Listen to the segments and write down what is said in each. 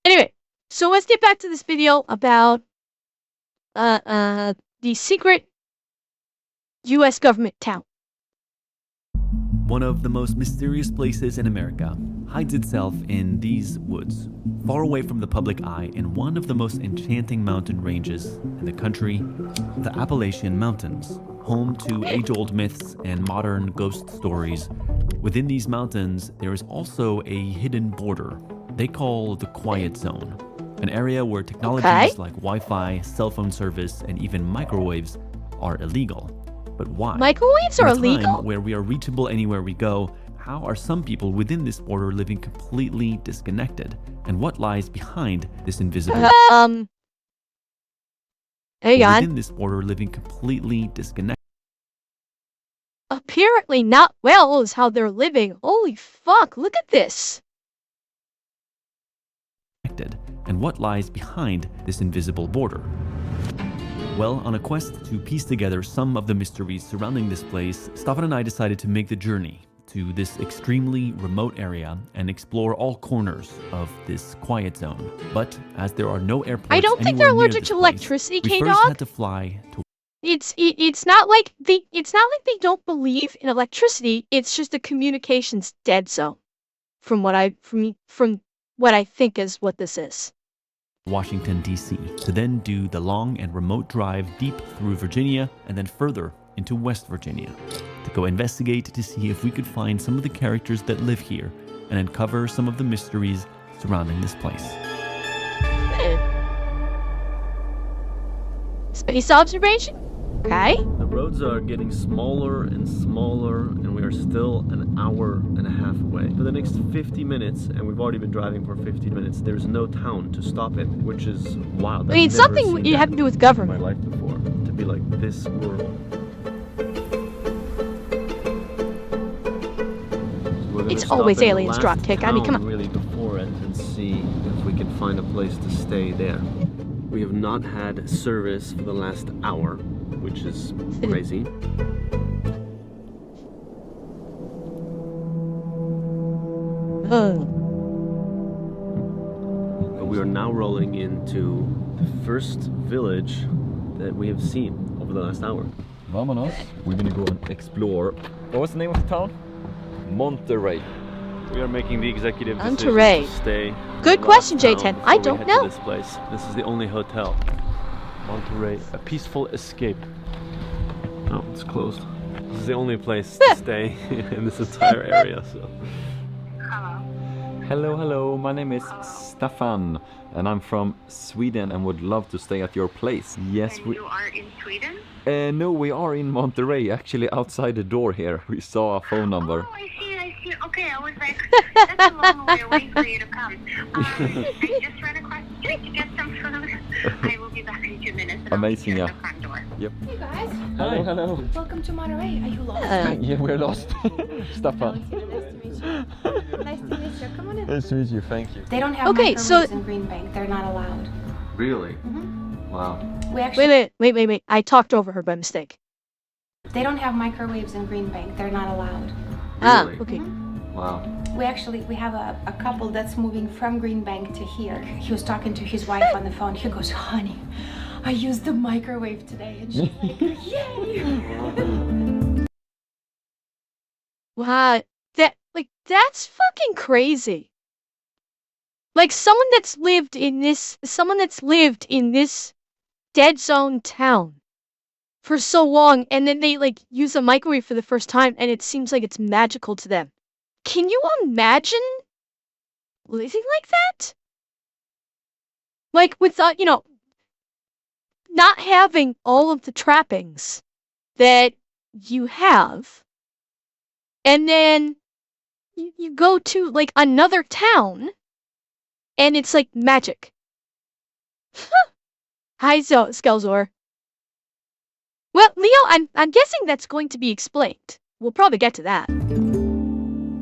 Anyway, so let's get back to this video about the secret U.S. government town. One of the most mysterious places in America hides itself in these woods, far away from the public eye in one of the most enchanting mountain ranges in the country, the Appalachian Mountains, home to age-old myths and modern ghost stories. Within these mountains, there is also a hidden border they call the Quiet Zone, an area where technologies like Wi-Fi, cell phone service, and even microwaves are illegal. But why? Microwaves are illegal? In a time where we are reachable anywhere we go, how are some people within this border living completely disconnected? And what lies behind this invisible within this border living completely disconnected? Apparently not well is how they're living. Holy fuck, look at this. And what lies behind this invisible border? Well, on a quest to piece together some of the mysteries surrounding this place, Staffan and I decided to make the journey to this extremely remote area and explore all corners of this quiet zone. But as there are no airports I don't think they're allergic to electricity, we K-Dog. first had to fly to... It's not like they don't believe in electricity. It's just the communications dead zone. From what I think is what this is. Washington, D.C. to then do the long and remote drive deep through Virginia and then further into West Virginia to go investigate to see if we could find some of the characters that live here and uncover some of the mysteries surrounding this place. Space observation? Okay. The roads are getting smaller and smaller, and we are still an hour and a half away. For the next 50 minutes, and we've already been driving for 50 minutes, there's no town to stop in, which is wild. I mean, something you have to do with government. In my life before, to be like this rural. So it's always aliens drop kick. I mean, come on. Really before it and see if we can find a place to stay there. We have not had service for the last hour, which is crazy. But we are now rolling into the first village that we have seen over the last hour. Vamonos. We're gonna go and explore. What was the name of the town? Monterey. We are making the executive Monterey. decision to stay. Good question, J10. I don't know. This place. This is the only hotel. Monterey, a peaceful escape. Oh, it's closed. This is the only place to stay in this entire area. So. Hello. My name is Staffan, and I'm from Sweden, and would love to stay at your place. Yes, and you are in Sweden? No, we are in Monterey, actually outside the door here. We saw a phone number. Oh, I see. Okay, I was like, that's a long way away for you to come. I just ran across the street to get some food. I will be back in 2 minutes. And Amazing, I'll yeah. the front door. Yep. Hey guys. Hello. Welcome to Monterey. Are you lost? Yeah, we're lost. Staffan. Nice to meet you. Come on in. Nice to meet you. Thank you. They don't have microwaves in Green Bank. They're not allowed. Really? Mm-hmm. Wow. We actually Wait. I talked over her by mistake. They don't have microwaves in Green Bank. They're not allowed. Really? Okay. Wow. We have a couple that's moving from Green Bank to here. He was talking to his wife on the phone. He goes, honey, I used the microwave today. And she's like, yay! Wow. That's fucking crazy. Like someone that's lived in this dead zone town for so long, and then they use a microwave for the first time, and it seems like it's magical to them. Can you imagine living like that? Like without, not having all of the trappings that you have, and then you go to another town, and it's like magic. Hi, Skelzor. Well, Leo, I'm guessing that's going to be explained. We'll probably get to that.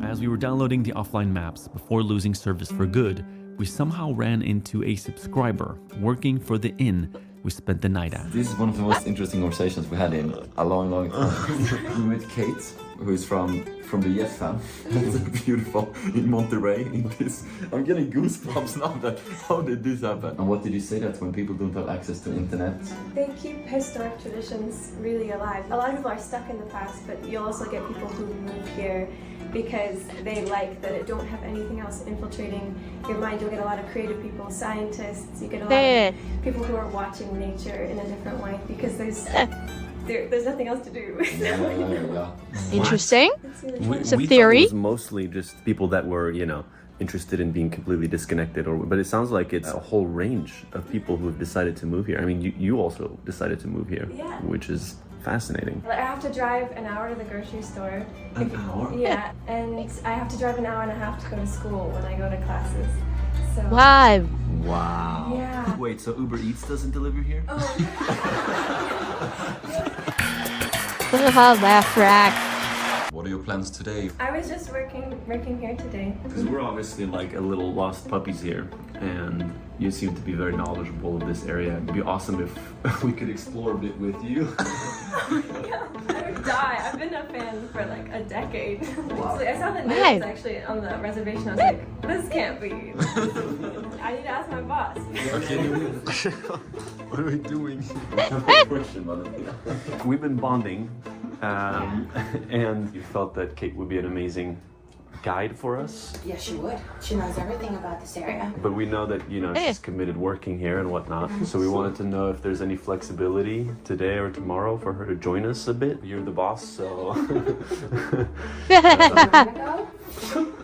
As we were downloading the offline maps before losing service for good, we somehow ran into a subscriber working for the inn we spent the night at. This is one of the most interesting conversations we had in a long, long time. We met Kate, who is from the Yes fam. It's beautiful in Monterrey. In this, I'm getting goosebumps now. That how did this happen? And what did you say that when people don't have access to internet? They keep historic traditions really alive. A lot of people are stuck in the past, but you also get people who move here because they like that it don't have anything else infiltrating your mind. You'll get a lot of creative people, scientists, you get a lot of people who are watching nature in a different way because there's nothing else to do. Yeah. Interesting. We Some thought theory. it was mostly just people that were, interested in being completely disconnected, but it sounds like it's a whole range of people who have decided to move here. I mean, you also decided to move here, Yeah. which is fascinating. I have to drive an hour to the grocery store. An hour? Yeah, and I have to drive an hour and a half to go to school when I go to classes. So. Wow. Wow. Yeah. Wait, so Uber Eats doesn't deliver here? Oh. Laugh track. What are your plans today? I was just working here today. Because we're obviously like a little lost puppies here, and you seem to be very knowledgeable of this area. It'd be awesome if we could explore a bit with you. Yeah, I would die. I've been a fan for like a decade. Wow. I saw the Right. names actually on the reservation. I was like, this can't be. I need to ask my boss. What are we doing? We've been bonding, and you felt that Kate would be an amazing guide for us. Yes, she would. She knows everything about this area. But we know that, she's committed working here and whatnot. So we wanted to know if there's any flexibility today or tomorrow for her to join us a bit. You're the boss, so...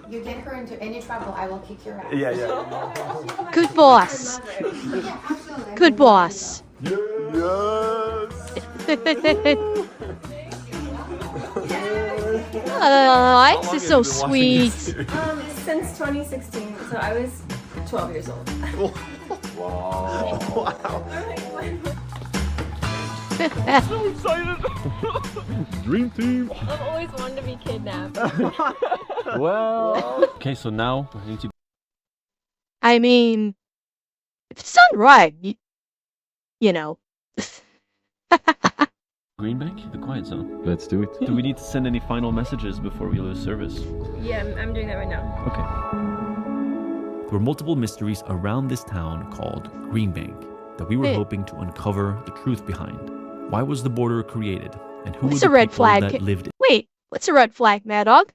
You get her into any trouble, I will kick your ass. Yeah. Good boss. Yeah, absolutely. Good boss. Oh, this is so sweet. Since 2016, so I was 12 years old. Wow. Dream team. I've always wanted to be kidnapped. Well. Okay, so now we need to. I mean, if it's done right, you know. Green Bank, the quiet zone. Let's do it. Do we need to send any final messages before we lose service? Yeah, I'm doing that right now. Okay. There were multiple mysteries around this town called Green Bank that we were hoping to uncover the truth behind. Why was the border created? And who What's were a the red people flag? that lived Wait, what's a red flag, Mad Dog?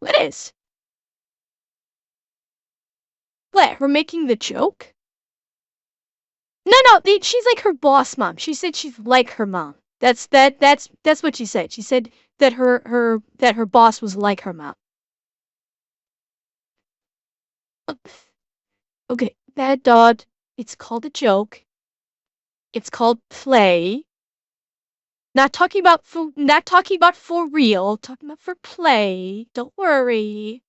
What is? What, her making the joke? No, she's like her boss mom. She said she's like her mom. That's what she said. She said that her boss was like her mom. Okay, Mad Dog. It's called a joke. It's called play. Not talking about for real. Talking about for play. Don't worry.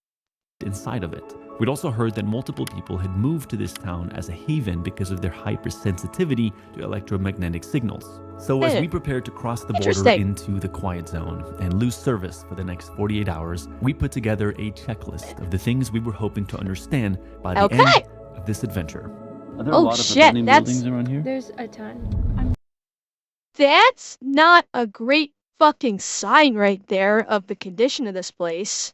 inside of it. We'd also heard that multiple people had moved to this town as a haven because of their hypersensitivity to electromagnetic signals. So as we prepared to cross the border into the quiet zone and lose service for the next 48 hours, we put together a checklist of the things we were hoping to understand by the end of this adventure. Are there a lot of abandoned buildings around here? There's a ton. That's not a great fucking sign right there of the condition of this place.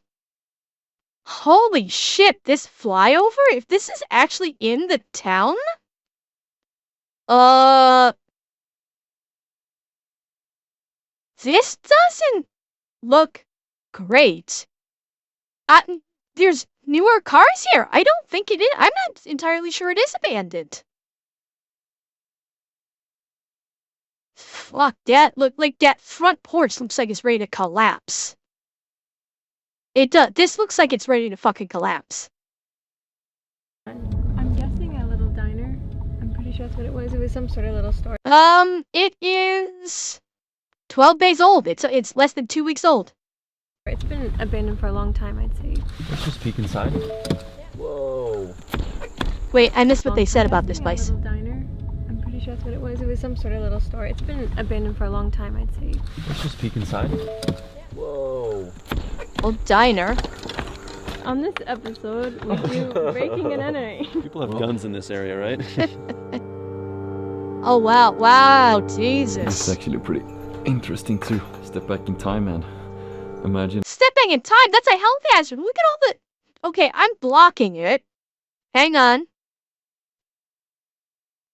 Holy shit, this flyover? If this is actually in the town? This doesn't look great. There's newer cars here. I don't think it is. I'm not entirely sure it is abandoned. Fuck, that look like that front porch looks like it's ready to collapse. It does. This looks like it's ready to fucking collapse. I'm guessing a little diner. I'm pretty sure that's what it was. It was some sort of little store. It is 12 days old. It's less than 2 weeks old. It's been abandoned for a long time, I'd say. Let's just peek inside. Whoa. Wait, I missed what they said about this place. A little diner. I'm pretty sure that's what it was. It was some sort of little store. It's been abandoned for a long time, I'd say. Let's just peek inside. Whoa. Old diner. On this episode, we do breaking and entering. People have guns in this area, right? Oh, wow. Wow, It's Jesus. actually pretty interesting to step back in time and imagine. Stepping in time, that's a health hazard. Look at all the... Okay, I'm blocking it. Hang on.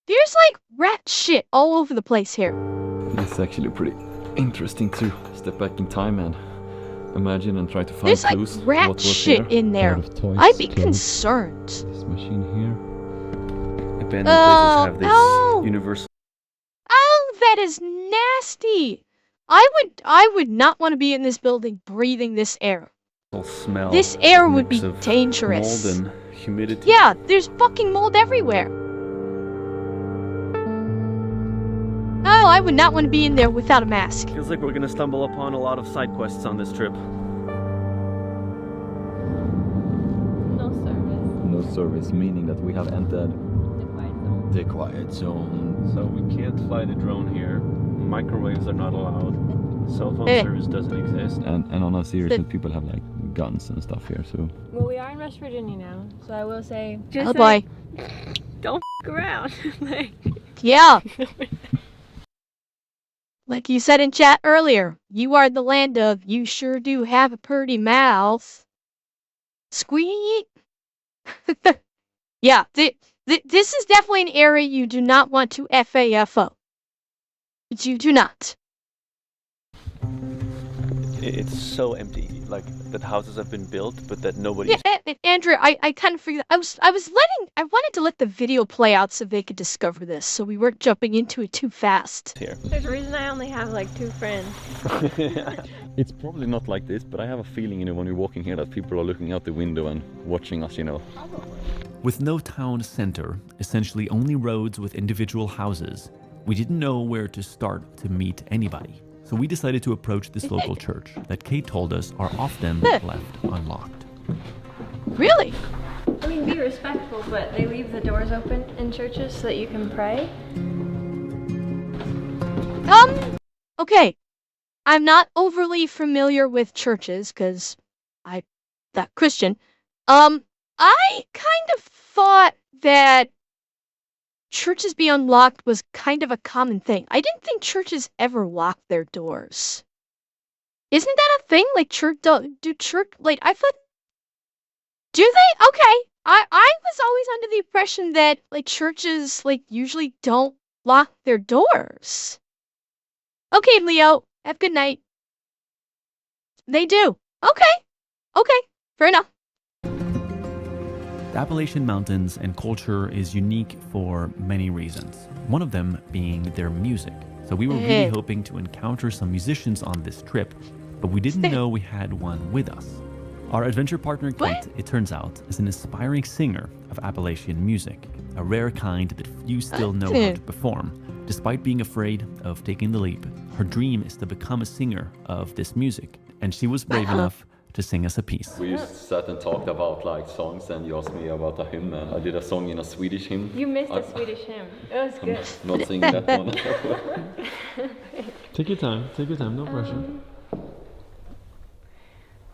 There's like rat shit all over the place here. It's actually pretty interesting to step back in time and imagine and try to find There's like clues. rat what was shit here. in there. A lot of toys, I'd be clothes. concerned. This machine here. Abandoned places have this oh. universal Oh, that is nasty. I would not want to be in this building breathing this air. smell. This air would mix be of dangerous. Mold and humidity. Yeah, there's fucking mold everywhere. Oh, I would not want to be in there without a mask. Feels like we're gonna stumble upon a lot of side quests on this trip. No service. No service, meaning that we have entered The quiet zone. the quiet zone. So we can't fly the drone here. Microwaves are not allowed. Cell phone Eh. service doesn't exist. And on a serious note, people have like guns and stuff here, so. Well, we are in West Virginia now, so I will say, just Oh boy. don't f around. Like, Yeah. Like you said in chat earlier, you are the land of you sure do have a pretty mouth. Squeak. Yeah, this is definitely an area you do not want to FAFO. You do not. It's so empty. Like that houses have been built, but that nobody's Yeah, Andrew, I kind of figured I wanted to let the video play out so they could discover this, so we weren't jumping into it too fast. here. there's a reason I only have like 2 friends. It's probably not like this, but I have a feeling, when we're walking here, that people are looking out the window and watching us, With no town center, essentially only roads with individual houses, we didn't know where to start to meet anybody. So we decided to approach this local church that Kate told us are often left unlocked. Really? I mean, be respectful, but they leave the doors open in churches so that you can pray. Okay. I'm not overly familiar with churches because I'm not Christian. I kind of thought that churches be unlocked was kind of a common thing. I didn't think churches ever lock their doors. Isn't that a thing? Like I thought, do they? Okay. I was always under the impression that like churches usually don't lock their doors. Okay, Leo. Have a good night. They do. Okay. Fair enough. The Appalachian Mountains and culture is unique for many reasons, one of them being their music. So we were really hoping to encounter some musicians on this trip, but we didn't know we had one with us. Our adventure partner Kate, it turns out, is an aspiring singer of Appalachian music, a rare kind that few still know how to perform. Despite being afraid of taking the leap, her dream is to become a singer of this music, and she was brave enough to sing us a piece. We just sat and talked about songs, and you asked me about a hymn, and I did a song in a Swedish hymn. You missed the Swedish hymn. It was good. Not singing that one. Take your time, no pressure.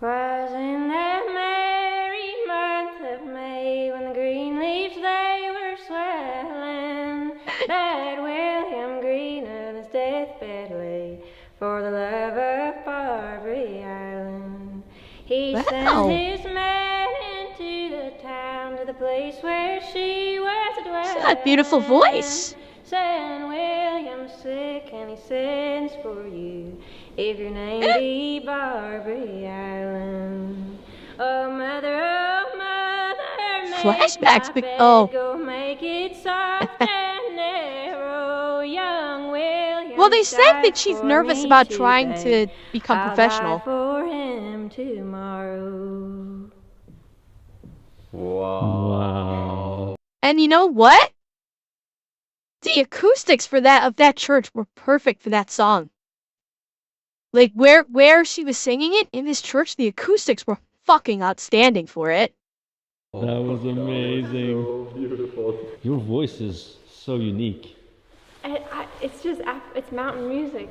Was in that merry month of May when the green leaves they were swelling, that William Green on his deathbed lay for the love of Barbary Island. He sent his men into the town to the place where she was dwelling. She's got a beautiful voice. Said William's sick and he sends for you if your name be Barbary Island. Oh mother, make Flashbacks, my but bed, oh. go make it soft and narrow. Young William. Well, they said that she's nervous about trying to become I'll professional. die for him tomorrow. Wow. And you know what? The acoustics of that church were perfect for that song. Like where she was singing it in this church, the acoustics were fucking outstanding for it. That was amazing. So beautiful. Your voice is so unique. It's mountain music.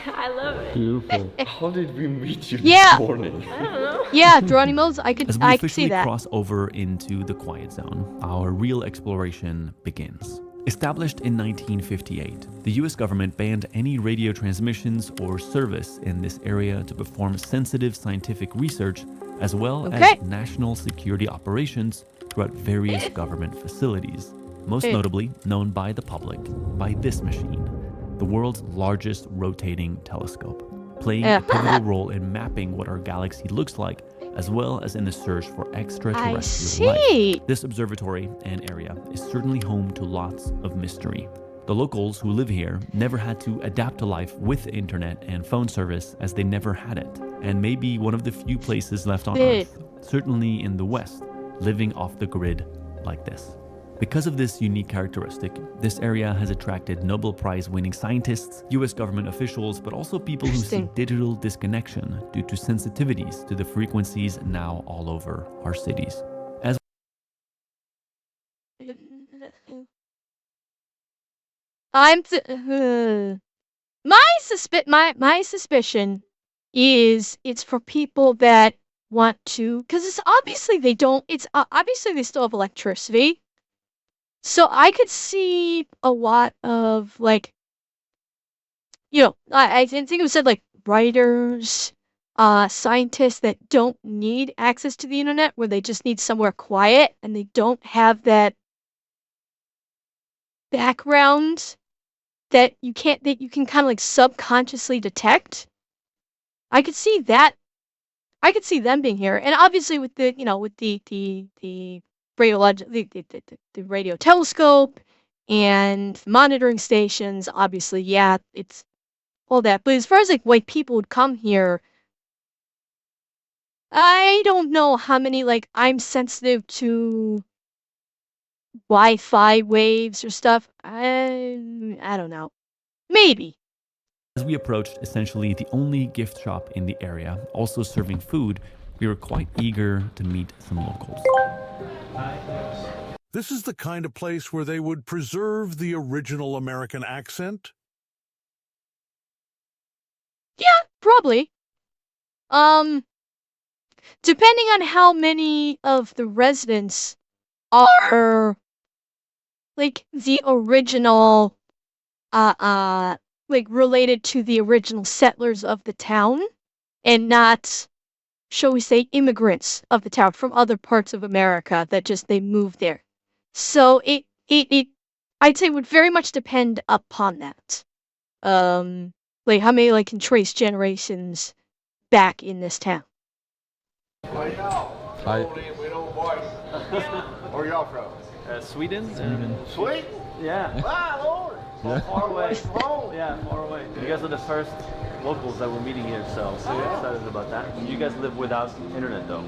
I love it. Beautiful. How did we meet you Yeah. this morning? I don't know. Yeah, Geronimo's, I As could we see officially that. cross over into the quiet zone, our real exploration begins. Established in 1958, the US government banned any radio transmissions or service in this area to perform sensitive scientific research as well as national security operations throughout various government facilities, most notably known by the public by this machine, the world's largest rotating telescope, playing a pivotal role in mapping what our galaxy looks like, as well as in the search for extraterrestrial life. This observatory and area is certainly home to lots of mystery. The locals who live here never had to adapt to life with internet and phone service, as they never had it, and may be one of the few places left on Earth, certainly in the West, living off the grid like this. Because of this unique characteristic, this area has attracted Nobel Prize-winning scientists, US government officials, but also people who see digital disconnection due to sensitivities to the frequencies now all over our cities. As my suspicion is it's for people that want to, because it's obviously they don't. It's obviously they still have electricity. So I could see a lot of, like, you know, I didn't think it was said, like, writers, scientists that don't need access to the internet, where they just need somewhere quiet and they don't have that background that you can kind of like subconsciously detect. I could see that. I could see them being here, and obviously with the, you know, with the radio telescope and monitoring stations, obviously, yeah, it's all that. But as far as like white people would come here, I don't know how many, like, I'm sensitive to Wi-Fi waves or stuff. I don't know. Maybe. As we approached essentially the only gift shop in the area, also serving food, we were quite eager to meet some locals. This is the kind of place where they would preserve the original American accent? Yeah, probably. Depending on how many of the residents are like the original, like related to the original settlers of the town, and not, shall we say, immigrants of the town from other parts of America that just they moved there. So it I'd say would very much depend upon that. Like how many like can trace generations back in this town. Hi. Where y'all from? Sweden. Sweden? Yeah. My Lord! Yeah. Far away from home. Yeah, far away. You guys are the first locals that we're meeting here, so we're excited about that. You guys live without internet, though.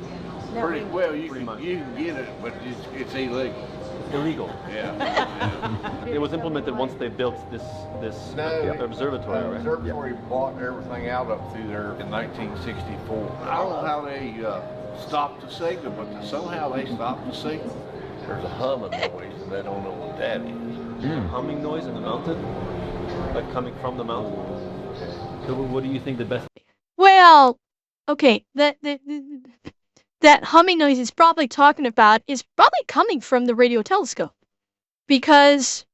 Pretty well. You Pretty can much. get it, but it's illegal. Illegal. Yeah. It was implemented once they built this observatory. The Right? observatory bought everything out up through there in 1964. I don't know how they stopped the signal, but somehow they stopped the signal. There's a humming noise, and they don't know what that is. Humming noise in the mountain, like coming from the mountain. So what do you think the best? Well, okay, that humming noise is probably talking about is probably coming from the radio telescope, because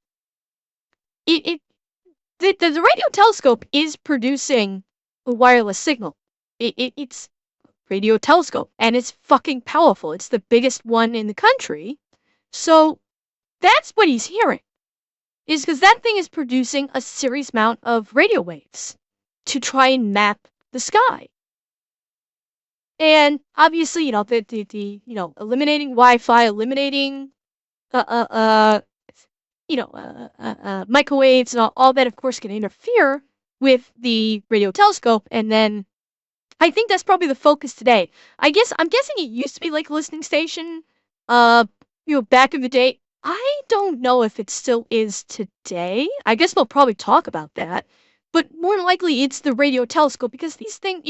the radio telescope is producing a wireless signal. It's radio telescope, and it's fucking powerful. It's the biggest one in the country. So that's what he's hearing, is because that thing is producing a serious amount of radio waves to try and map the sky. And obviously, you know, the eliminating Wi-Fi, eliminating microwaves and all that, of course, can interfere with the radio telescope. And then I think that's probably the focus today. I'm guessing it used to be like a listening station, back in the day. I don't know if it still is today. I guess they'll probably talk about that. But more than likely, it's the radio telescope, because these things,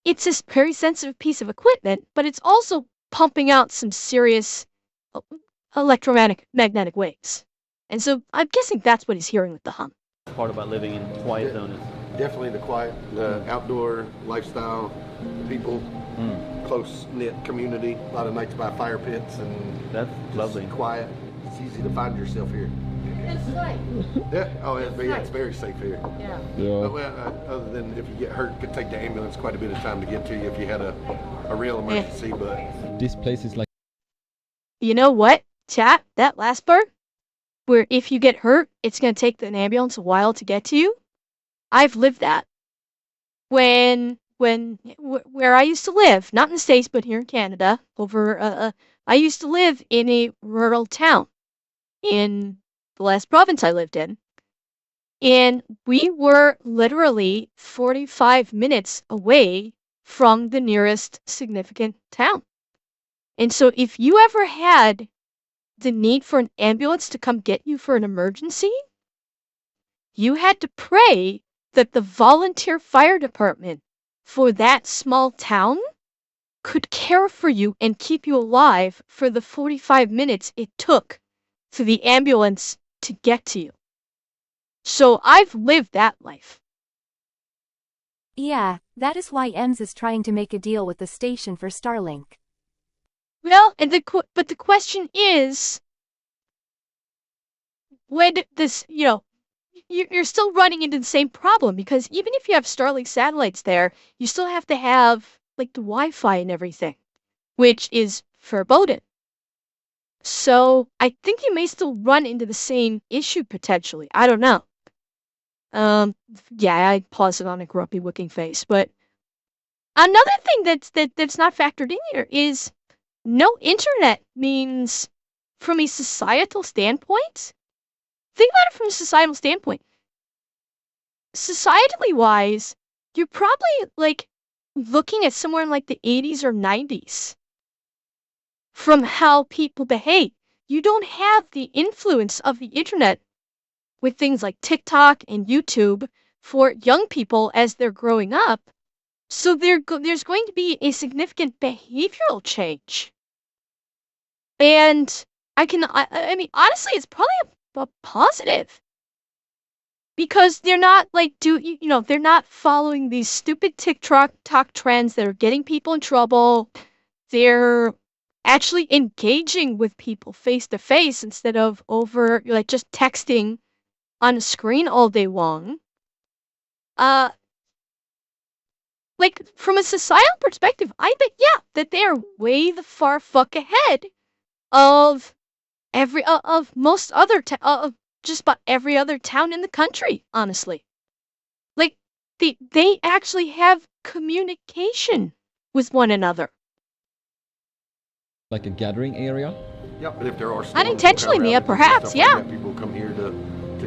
it's this very sensitive piece of equipment, but it's also pumping out some serious electromagnetic waves. And so I'm guessing that's what he's hearing with the hum. Part about living in quiet zone is Definitely the quiet, outdoor lifestyle, people, close-knit community, a lot of nights by fire pits, and that's lovely. quiet. It's easy to find yourself here. It's safe. Yeah. Oh, it's very safe here. Yeah. Other than if you get hurt, it could take the ambulance quite a bit of time to get to you if you had a real emergency. But This place is like. You know what, chat? That last part, where if you get hurt, it's gonna take an ambulance a while to get to you. I've lived that. Where I used to live, not in the States, but here in Canada, I used to live in a rural town in the last province I lived in. And we were literally 45 minutes away from the nearest significant town. And so if you ever had the need for an ambulance to come get you for an emergency, you had to pray that the volunteer fire department for that small town could care for you and keep you alive for the 45 minutes it took for the ambulance to get to you. So I've lived that life. Yeah, that is why EMS is trying to make a deal with the station for Starlink. Well, but the question is, when this, you're still running into the same problem, because even if you have Starlink satellites there, you still have to have like the Wi-Fi and everything, which is verboden. So I think you may still run into the same issue potentially. I don't know. Yeah, I paused it on a grumpy looking face. But another thing that's not factored in here is no internet means, from a societal standpoint, think about it from a societal standpoint. Societally wise, you're probably like looking at somewhere in like the 80s or 90s from how people behave. You don't have the influence of the internet with things like TikTok and YouTube for young people as they're growing up. So there's going to be a significant behavioral change. And I mean, honestly, it's probably a positive. Because they're not like, they're not following these stupid TikTok trends that are getting people in trouble. They're actually engaging with people face to face instead of over, like, just texting on a screen all day long. Like, from a societal perspective, I bet, yeah, that they are way the far fuck ahead of most other just about every other town in the country, honestly. Like, they actually have communication with one another. Like a gathering area? Yeah, but if there are storms, unintentionally, Mia, perhaps, like yeah. that, people come here to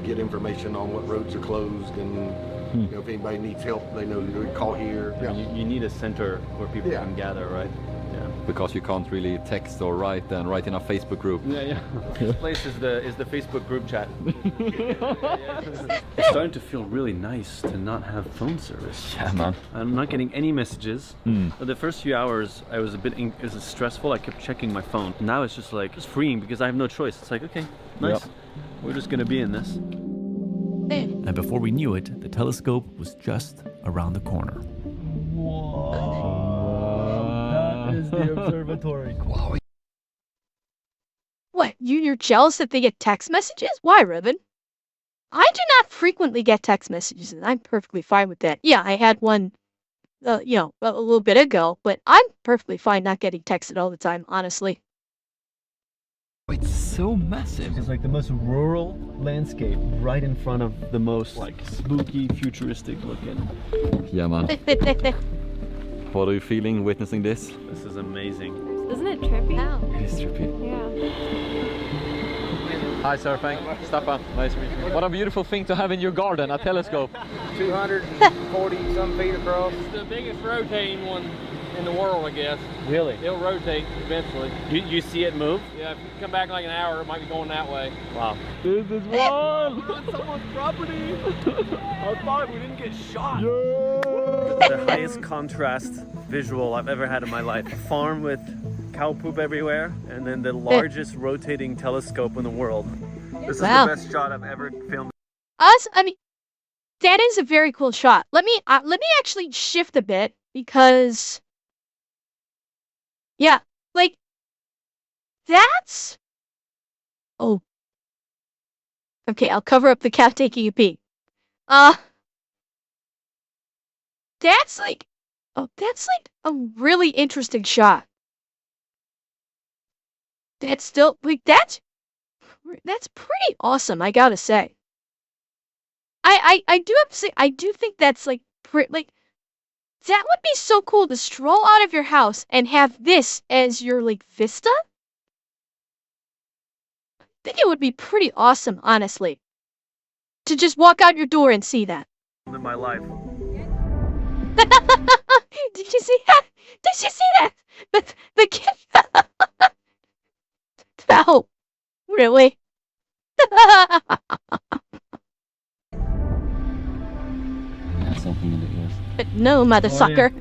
get information on what roads are closed, and if anybody needs help, they know to call here. Yeah. You need a center where people can gather, right? Yeah. Because you can't really text or write in a Facebook group. Yeah. This place is the Facebook group chat. It's starting to feel really nice to not have phone service. Yeah, man. I'm not getting any messages. But the first few hours, I was it was stressful. I kept checking my phone. Now it's just like, it's freeing because I have no choice. It's like, okay, nice. Yep. We're just gonna be in this. And before we knew it, the telescope was just around the corner. That is the observatory. What, you're jealous that they get text messages? Why, Ribbon? I do not frequently get text messages, and I'm perfectly fine with that. Yeah, I had one, a little bit ago, but I'm perfectly fine not getting texted all the time, honestly. It's so massive. It's like the most rural landscape right in front of The most like spooky, futuristic looking. Yeah, man. What are you feeling witnessing this? This is amazing. Isn't it trippy? It is trippy. Yeah. Hi, Surfing. Stefan, nice to meet you. What a beautiful thing to have in your garden, a telescope. 240 some feet across. It's the biggest rotating one in the world, I guess. Really? It'll rotate eventually. You see it move? Yeah, if you come back in like an hour, it might be going that way. Wow. This is fun! That's someone's property! How fun, we didn't get shot! The highest contrast visual I've ever had in my life. A farm with cow poop everywhere, and then the largest rotating telescope in the world. This is the best shot I've ever filmed. I mean, that is a very cool shot. Let me actually shift a bit, because yeah, like, that's Oh. Okay, I'll cover up the cat taking a pee. That's like a really interesting shot. That's still like that's pretty awesome, I gotta say. I do have to say I do think that's like like that would be so cool to stroll out of your house and have this as your like vista. I think it would be pretty awesome, honestly, to just walk out your door and see that. In my life. Did you see that? Did you see that? The kid. Oh, really? Something in the ears. No, mother sucker.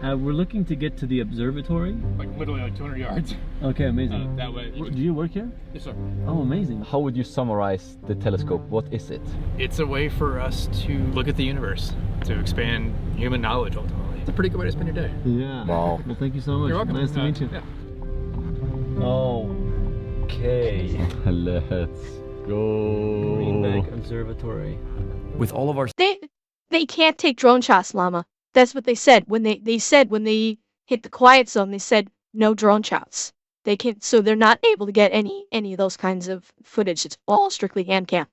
We're looking to get to the observatory. Like literally like 200 yards. Okay, amazing. That way. Do you work here? Yes, sir. Oh, amazing. How would you summarize the telescope? What is it? It's a way for us to look at the universe, to expand human knowledge ultimately. It's a pretty good way to spend your day. Yeah. Wow. Well, thank you so much. You're welcome. Nice to meet you. Yeah. Okay. Let's go. Green Bank Observatory. With all of our They can't take drone shots, Llama. That's what they said when they said when they hit the quiet zone. They said no drone shots. They can't, so they're not able to get any of those kinds of footage. It's all strictly hand cam.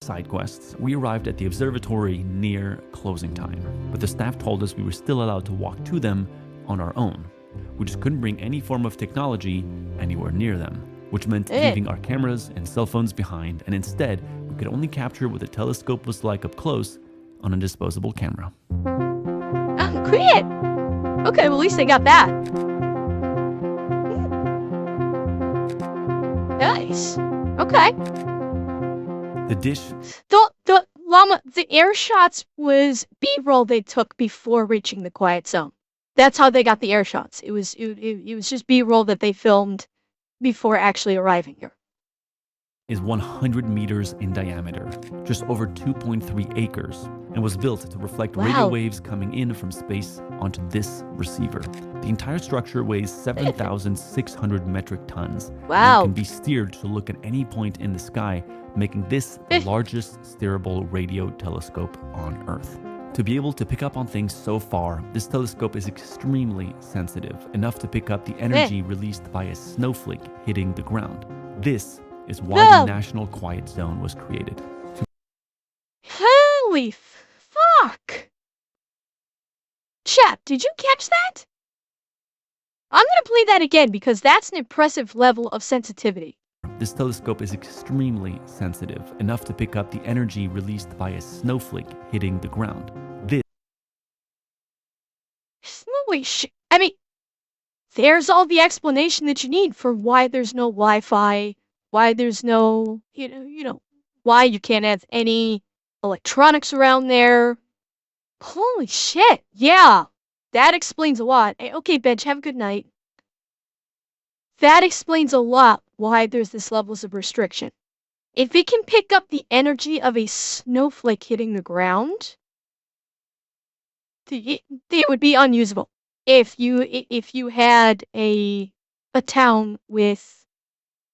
side quests, we arrived at the observatory near closing time, but the staff told us we were still allowed to walk to them on our own. We just couldn't bring any form of technology anywhere near them, which meant leaving our cameras and cell phones behind, and instead we could only capture what the telescope was like up close on a disposable camera. Oh, great! Okay, well, at least they got that. Nice. Okay. The dish. The llama, the air shots was B-roll they took before reaching the quiet zone. That's how they got the air shots. It was just B-roll that they filmed before actually arriving here. Is 100 meters in diameter, just over 2.3 acres, and was built to reflect radio waves coming in from space onto this receiver. The entire structure weighs 7,600 metric tons. Wow. And can be steered to look at any point in the sky, making this the largest steerable radio telescope on Earth. To be able to pick up on things so far, this telescope is extremely sensitive, enough to pick up the energy released by a snowflake hitting the ground. This is why the National Quiet Zone was created. Holy fuck! Chat, did you catch that? I'm gonna play that again because that's an impressive level of sensitivity. This telescope is extremely sensitive, enough to pick up the energy released by a snowflake hitting the ground. This. Holy shit! I mean, there's all the explanation that you need for why there's no Wi-Fi, why there's no, why you can't have any electronics around there. Holy shit! Yeah, that explains a lot. Okay, Bench, have a good night. That explains a lot why there's this levels of restriction. If it can pick up the energy of a snowflake hitting the ground, it would be unusable. If you had a town with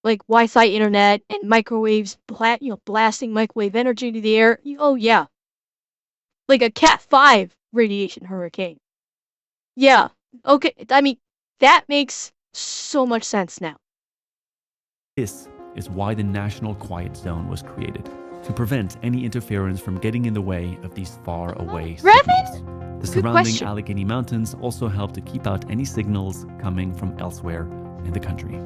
like Wi-Fi internet and microwaves, blasting microwave energy into the air, oh yeah, like a Cat 5 radiation hurricane. Yeah, okay. I mean, that makes so much sense now. This is why the National Quiet Zone was created, to prevent any interference from getting in the way of these far away signals. The surrounding Allegheny Mountains also help to keep out any signals coming from elsewhere in the country.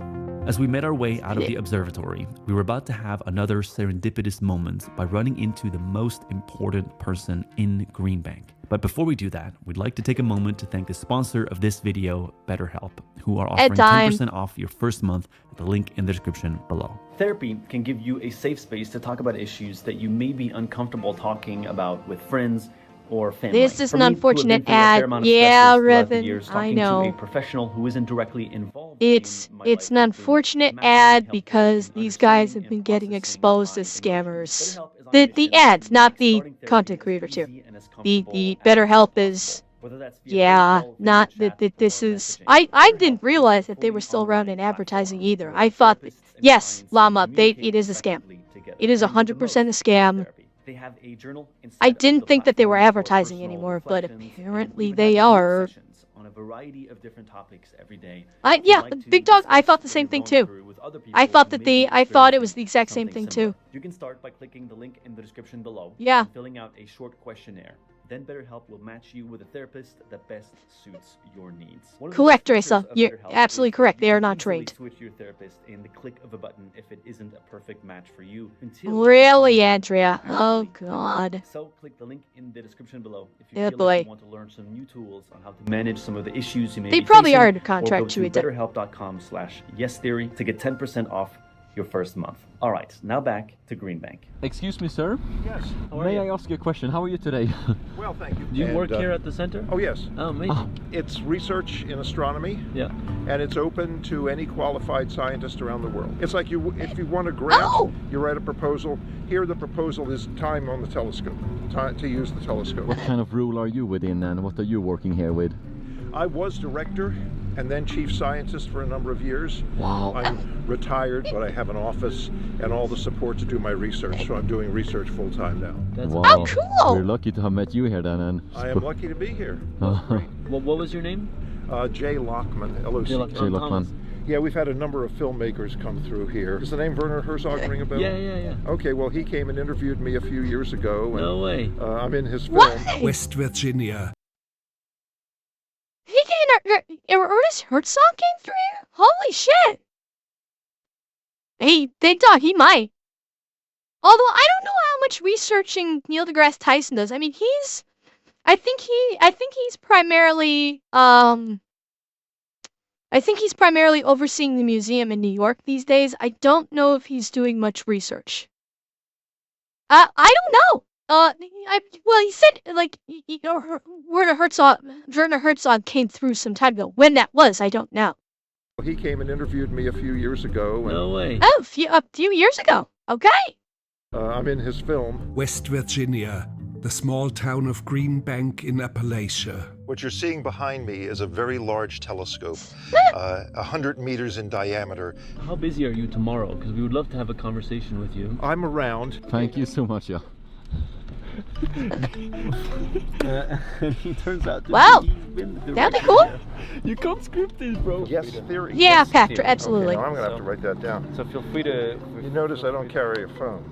As we made our way out of the observatory, we were about to have another serendipitous moment by running into the most important person in Green Bank. But before we do that, we'd like to take a moment to thank the sponsor of this video, BetterHelp, who are offering 10% off your first month at the link in the description below. Therapy can give you a safe space to talk about issues that you may be uncomfortable talking about with friends or family. This is an unfortunate ad. Yeah, Revan, I know. To a professional who isn't directly involved. It's an unfortunate ad because these guys have been getting exposed as scammers. The ads, not the content creators here. The BetterHelp is, yeah, not that this is. I didn't realize that they were still around in advertising either. I thought Yes, llama. It is a scam. It is 100% a scam. They have a journal I didn't think that they were advertising anymore, but apparently they are. On a variety of different topics every day. Yeah, Big Dog, I thought the same thing too. I thought it was the exact same thing too. You can start by clicking the link in the description below. Yeah. And filling out a short questionnaire. Then BetterHelp will match you with a therapist that best suits your needs. Correct, Raisa. You're absolutely correct. They are not trained. Switch your therapist in the click of a button if it isn't a perfect match for you. Really, Andrea? Oh, God. So click the link in the description below if you Yeah, feel boy. like you want to learn some new tools on how to manage some of the issues you may They be probably facing, are under contract or to go it. to betterhelp.com/yestheory to get 10% off your first month. All right, now back to Green Bank. Excuse me, sir. Yes. May I ask you a question? How are you today? Well, thank you. Do you work here at the center? Oh, yes. Oh, amazing. It's research in astronomy. Yeah. And it's open to any qualified scientist around the world. It's like if you want a grant, you write a proposal. Here the proposal is time on the telescope, time to use the telescope. What kind of role are you within and what are you working here with? I was director and then chief scientist for a number of years. Wow. I'm retired, but I have an office and all the support to do my research, so I'm doing research full time now. Wow. cool! We're lucky to have met you here then. And I am lucky to be here. What was your name? Jay Lochman, L-O-C. Jay Lochman. Yeah, we've had a number of filmmakers come through here. Does the name Werner Herzog ring a bell? Yeah. Okay, well, he came and interviewed me a few years ago. And, No way. I'm in his film. What? West Virginia. He came, Ernest Herzog came through here? Holy shit! They thought he might. Although I don't know how much researching Neil deGrasse Tyson does. I mean, I think he's primarily overseeing the museum in New York these days. I don't know if he's doing much research. I don't know. He said, like, Werner Herzog came through some time ago. When that was, I don't know. He came and interviewed me a few years ago. And, No way. Oh, a few years ago. Okay. I'm in his film. West Virginia, the small town of Green Bank in Appalachia. What you're seeing behind me is a very large telescope, 100 meters in diameter. How busy are you tomorrow? Because we would love to have a conversation with you. I'm around. thank you so much, yeah. He turns out to Wow. be, he's been the That'd be director. cool. You come scripted, bro. Yes, theory. Yeah, Yes, Factor, theory. absolutely. Okay, now I'm going to have to write that down. So feel free to. You notice I don't carry a phone.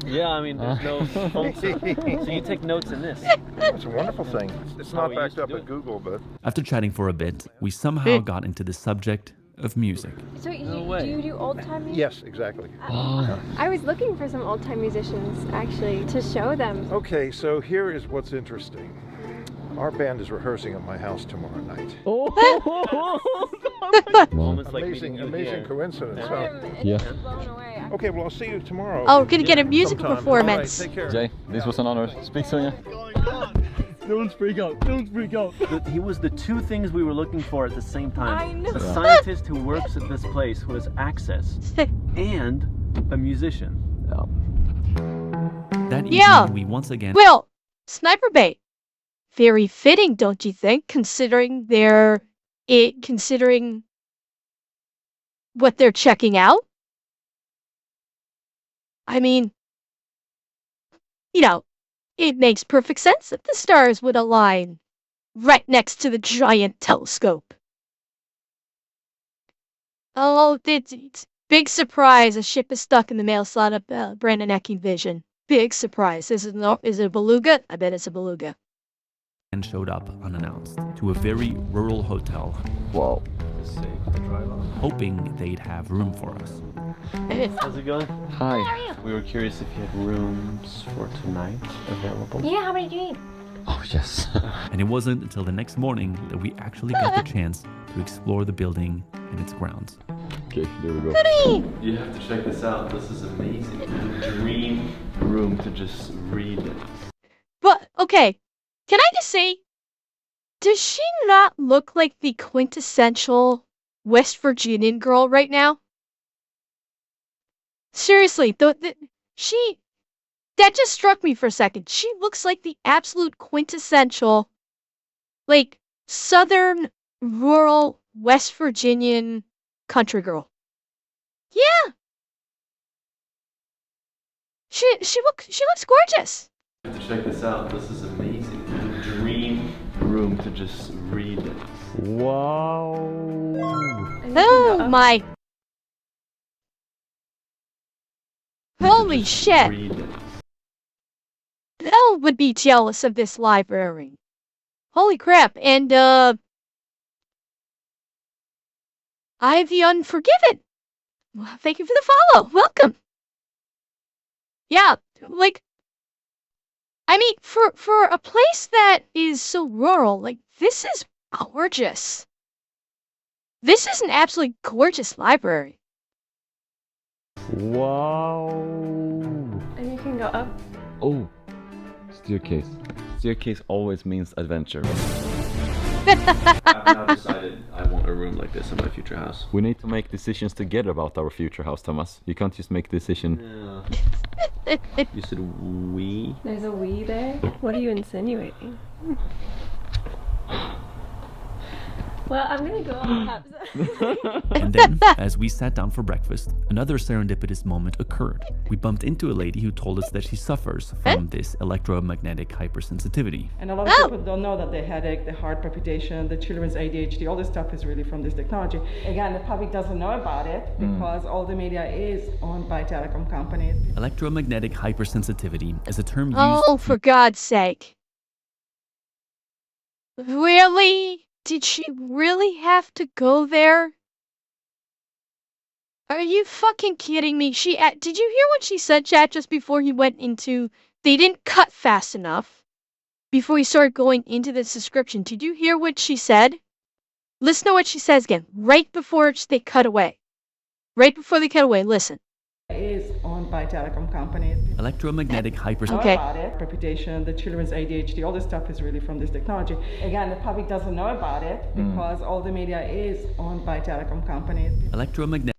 Yeah, I mean, there's no phone. So you take notes in this. That's a wonderful thing. It's how not we backed used to up do at it. Google, but... After chatting for a bit, we somehow got into the subject of music. So No way. do you do old time music? Yes, exactly. I was looking for some old time musicians actually to show them. Okay, so here is what's interesting. Our band is rehearsing at my house tomorrow night. Almost like Amazing, meeting you amazing here. coincidence, I huh? am Yeah. just blown away. Okay, well, I'll see you tomorrow. Oh, we're gonna get a musical sometime. performance. All right, take care. Jay, this was an honor. Speak soon, yeah. Don't freak out. Don't freak out. He was the two things we were looking for at the same time. I know. A scientist who works at this place who has access, and a musician. That evening, Yeah. we once again Well, sniper bait. Very fitting, don't you think? Considering what they're checking out. I mean, it makes perfect sense that the stars would align right next to the giant telescope. Oh, it's big surprise. A ship is stuck in the mail slot of Brandon Ecking Vision. Big surprise. Is it a beluga? I bet it's a beluga. showed up unannounced to a very rural hotel. Wow. Hoping they'd have room for us. How's it going? Hi. We were curious if you had rooms for tonight available. Yeah, how many do you need? Oh, yes. And it wasn't until the next morning that we actually got the chance to explore the building and its grounds. Okay, there we go. You have to check this out. This is amazing. A dream room to just read. But, okay, can I just say, does she not look like the quintessential West Virginian girl right now? Seriously, that just struck me for a second. She looks like the absolute quintessential, like, southern, rural, West Virginian country girl. Yeah, She looks gorgeous. You have to check this out. This is amazing. The dream room to just read this. Wow. Oh my. Holy shit. Elle would be jealous of this library. Holy crap. And I the Unforgiven. Well, thank you for the follow. Welcome. Yeah, like, I mean, for a place that is so rural, like, this is gorgeous. This is an absolutely gorgeous library. Wow. And you can go up. Oh, staircase. Staircase always means adventure. I've now decided I want a room like this in my future house. We need to make decisions together about our future house, Thomas. You can't just make decision. Yeah. You said we? There's a we there? What are you insinuating? Well, I'm gonna go up. And then, as we sat down for breakfast, another serendipitous moment occurred. We bumped into a lady who told us that she suffers from this electromagnetic hypersensitivity. And a lot of people don't know that the headache, the heart palpitation, the children's ADHD, all this stuff is really from this technology. Again, the public doesn't know about it because all the media is owned by telecom companies. Electromagnetic hypersensitivity is a term used... Oh, for God's sake. Really? Did she really have to go there? Are you fucking kidding me? Did you hear what she said, chat, just before he went into... They didn't cut fast enough before he started going into the description. Did you hear what she said? Listen to what she says again, right before they cut away. Right before they cut away, listen. Is owned by telecom companies. Electromagnetic hypersensitivity. About it, reputation, the children's ADHD, all this stuff is really from this technology. Again, the public doesn't know about it because all the media is owned by telecom companies. Electromagnetic.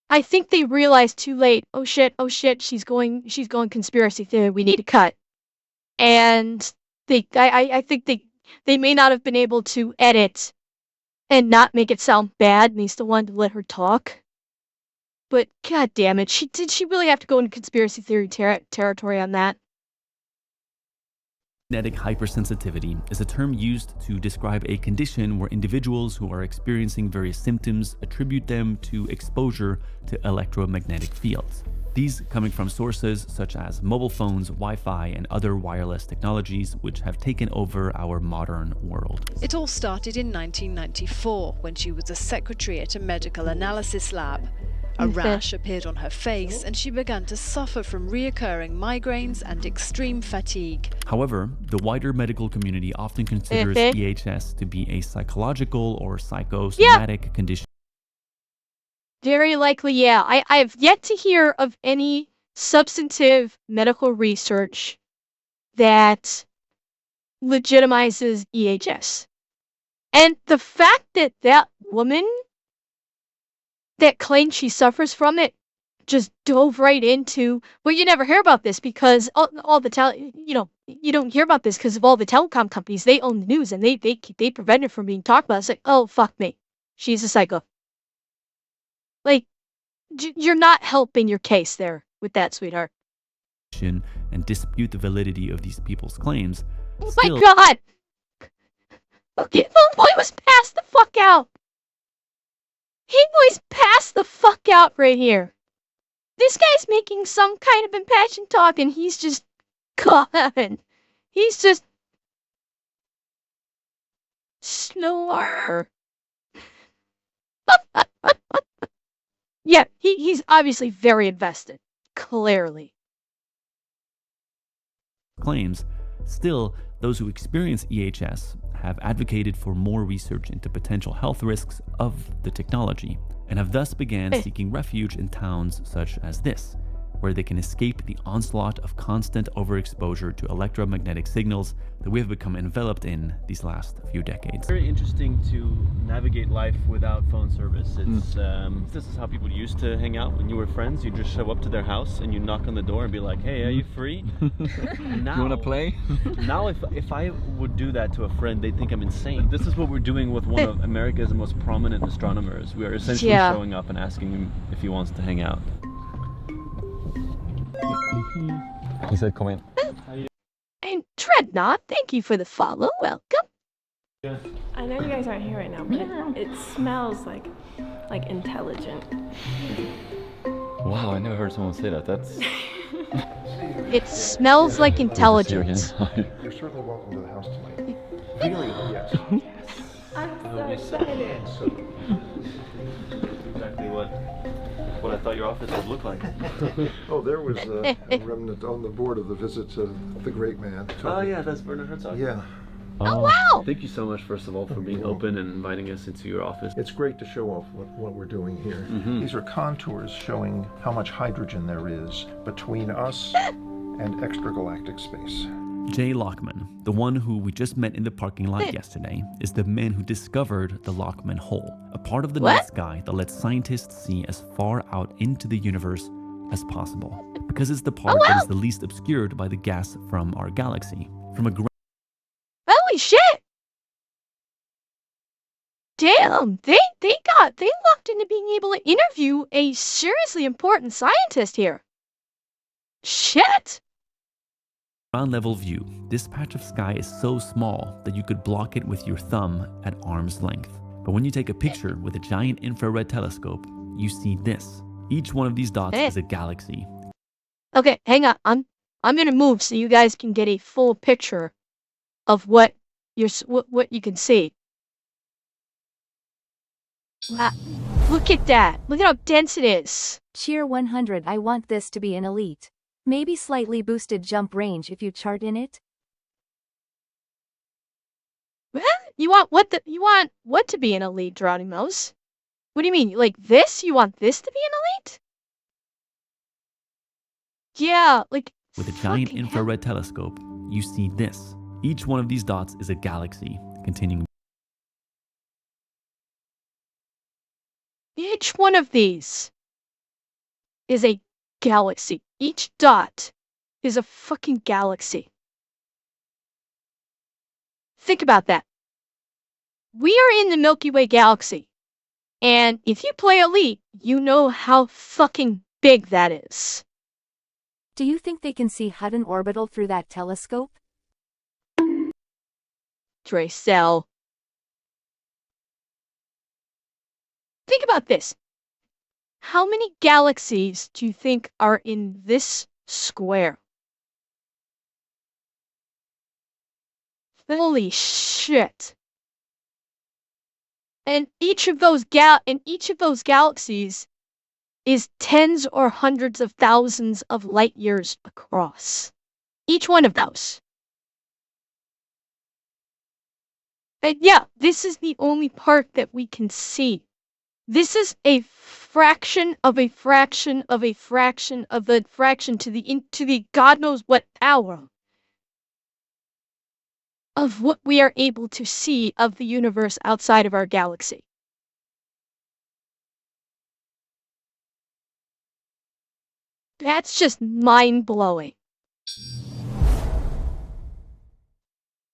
I think they realized too late. Oh shit, she's going conspiracy theory. We need to cut. And I think they may not have been able to edit and not make it sound bad, and they still wanted to let her talk. But god damn it, did she really have to go into conspiracy theory territory on that? Magnetic hypersensitivity is a term used to describe a condition where individuals who are experiencing various symptoms attribute them to exposure to electromagnetic fields. These coming from sources such as mobile phones, Wi-Fi, and other wireless technologies which have taken over our modern world. It all started in 1994 when she was a secretary at a medical analysis lab. A rash appeared on her face and she began to suffer from reoccurring migraines and extreme fatigue. However, the wider medical community often considers EHS to be a psychological or psychosomatic condition. Very likely, yeah. I have yet to hear of any substantive medical research that legitimizes EHS. And the fact that that woman that claimed she suffers from it just dove right into, well, you never hear about this because all the you don't hear about this because of all the telecom companies. They own the news and they prevent it from being talked about. It's like, oh, fuck me. She's a psycho. Like, you're not helping your case there with that, sweetheart. And dispute the validity of these people's claims. Oh my god! Okay, the boy was passed the fuck out. He was passed the fuck out right here. This guy's making some kind of impassioned talk and he's just gone. He's just slower. Yeah, he's obviously very invested. Clearly. Claims. Still, those who experience EHS have advocated for more research into potential health risks of the technology and have thus began seeking refuge in towns such as this, where they can escape the onslaught of constant overexposure to electromagnetic signals that we have become enveloped in these last few decades. Very interesting to navigate life without phone service. It's this is how people used to hang out when you were friends. You just show up to their house and you knock on the door and be like, "Hey, are you free?" Now, you wanna play? Now, if I would do that to a friend, they'd think I'm insane. This is what we're doing with one of America's most prominent astronomers. We are essentially showing up and asking him if he wants to hang out. He said, come in. And Dreadnought, thank you for the follow. Welcome. I know you guys aren't here right now, but it smells like intelligent. Wow, I never heard someone say that. That's. It smells like intelligence. You're certainly welcome to the house tonight. Really? Yes. I'm so excited. Exactly what I thought your office would look like. Oh, there was a remnant on the board of the visit to the great man. Oh yeah, that's Bernard Herzog. Yeah. Oh wow! Thank you so much, first of all, for being open and inviting us into your office. It's great to show off what we're doing here. Mhm. These are contours showing how much hydrogen there is between us and extragalactic space. Jay Lochman, the one who we just met in the parking lot yesterday, is the man who discovered the Lochman hole, a part of the night sky that lets scientists see as far out into the universe as possible, because it's the part that is the least obscured by the gas from our galaxy. From a Holy shit! Damn, they lucked into being able to interview a seriously important scientist here. Shit! ground level view, this patch of sky is so small that you could block it with your thumb at arm's length. But when you take a picture with a giant infrared telescope, you see this. Each one of these dots is a galaxy. Okay, hang on. I'm gonna move so you guys can get a full picture of what you can see. Wow. Look at that. Look at how dense it is. Cheer 100. I want this to be an elite. Maybe slightly boosted jump range if you chart in it. What? You want what to be an elite, Drowning Mouse? What do you mean? Like this? You want this to be an elite? Yeah, like with a giant infrared telescope, you see this. Each one of these dots is a galaxy, continuing. Each one of these is a galaxy. Each dot is a fucking galaxy. Think about that. We are in the Milky Way galaxy. And if you play Elite, you know how fucking big that is. Do you think they can see Hutton orbital through that telescope? Dracel. Think about this. How many galaxies do you think are in this square? Holy shit. And each of those galaxies is tens or hundreds of thousands of light years across. Each one of those. And yeah, this is the only part that we can see. This is a fraction of a fraction of a fraction of a fraction to the God knows what power of what we are able to see of the universe outside of our galaxy. That's just mind-blowing.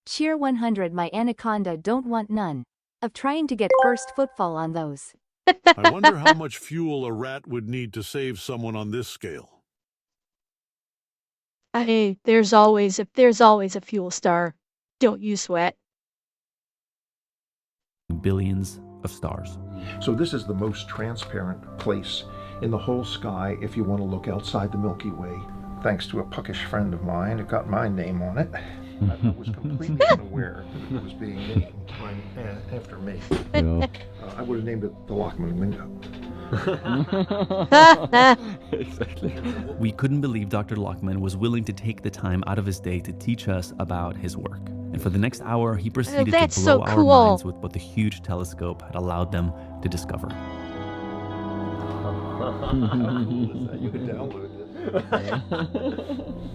Cheer 100. My anaconda don't want none of trying to get first footfall on those. I wonder how much fuel a rat would need to save someone on this scale. Hey, there's always a fuel star. Don't you sweat. Billions of stars. So this is the most transparent place in the whole sky if you want to look outside the Milky Way. Thanks to a puckish friend of mine, it got my name on it. I was completely unaware that it was being named after me. Yeah. I would have named it the Lochman window. Exactly. We couldn't believe Dr. Lochman was willing to take the time out of his day to teach us about his work. And for the next hour, he proceeded to blow our minds with what the huge telescope had allowed them to discover. You can download it.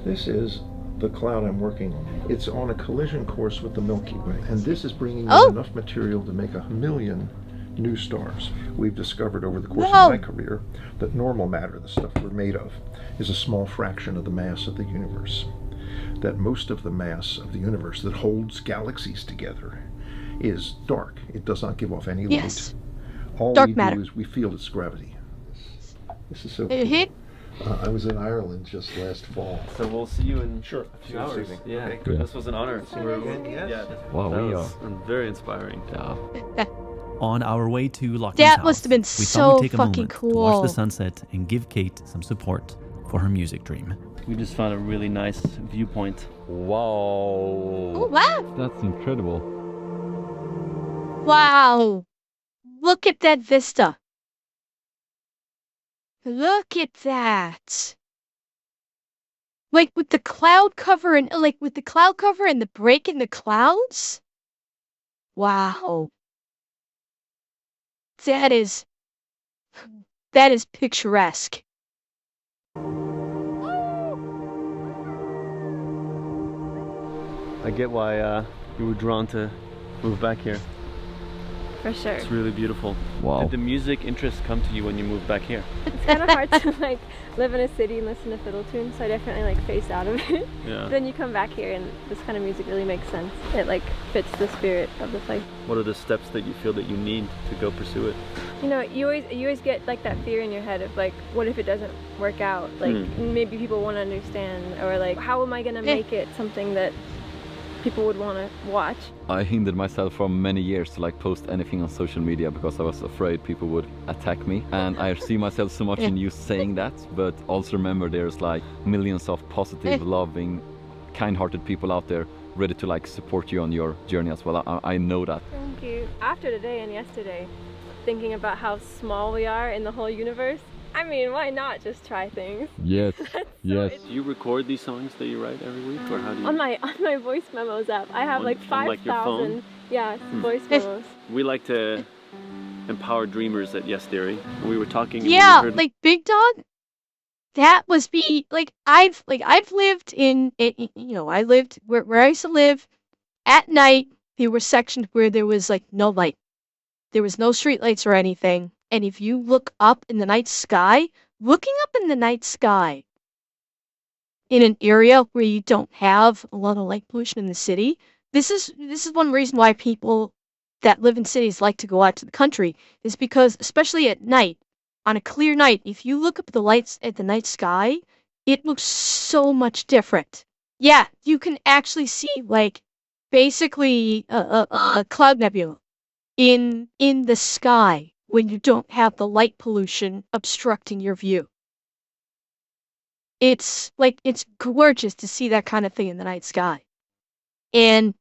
This is the cloud I'm working on. It's on a collision course with the Milky Way, and this is bringing in enough material to make 1 million new stars. We've discovered over the course of my career that normal matter, the stuff we're made of, is a small fraction of the mass of the universe. That most of the mass of the universe that holds galaxies together is dark. It does not give off any light. All Dark we matter. do is we feel its gravity. This is so cool. I was in Ireland just last fall. So we'll see you in Sure. a few hours. Yeah. Okay, Good. This was an honor. Yes. Yeah. Wow, that we was very inspiring. Yeah. On our way to Lochman's That house, must have been we thought so we'd take a fucking moment to watch cool. the sunset and give Kate some support for her music dream. We just found a really nice viewpoint. Wow. Oh, wow. That's incredible. Wow. Look at that vista. Look at that. Like with the cloud cover and the break in the clouds. Wow. That is picturesque. I get why you were drawn to move back here. For sure. It's really beautiful. Wow. Did the music interest come to you when you moved back here? It's kind of hard to like live in a city and listen to fiddle tunes, so I definitely like phased out of it. Yeah. Then you come back here and this kind of music really makes sense. It like fits the spirit of the place. What are the steps that you feel that you need to go pursue it? You know, you always get like that fear in your head of like, what if it doesn't work out? Like maybe people won't understand, or like, how am I gonna make it something that people would want to watch? I hindered myself for many years to like post anything on social media because I was afraid people would attack me, and I see myself so much in you saying that, but also remember there's like millions of positive, loving, kind-hearted people out there ready to like support you on your journey as well. I know that. Thank you. After today and yesterday, thinking about how small we are in the whole universe, I mean, why not just try things? Yes, yes. Do you record these songs that you write every week, or how do you? On my voice memos app, I have like on, like, your phone? 5,000 voice memos. We like to empower dreamers at Yes Theory. We were talking. and we Yeah, heard- like Big Dog. That was I've lived in it. You know, I lived where I used to live. At night, there were sections where there was like no light. There was no street lights or anything. And if you look up in the night sky, looking up in the night sky in an area where you don't have a lot of light pollution in the city, this is one reason why people that live in cities like to go out to the country, is because especially at night, on a clear night, if you look up at the lights at the night sky, it looks so much different. Yeah, you can actually see like basically a cloud nebula in the sky when you don't have the light pollution obstructing your view. It's gorgeous to see that kind of thing in the night sky. And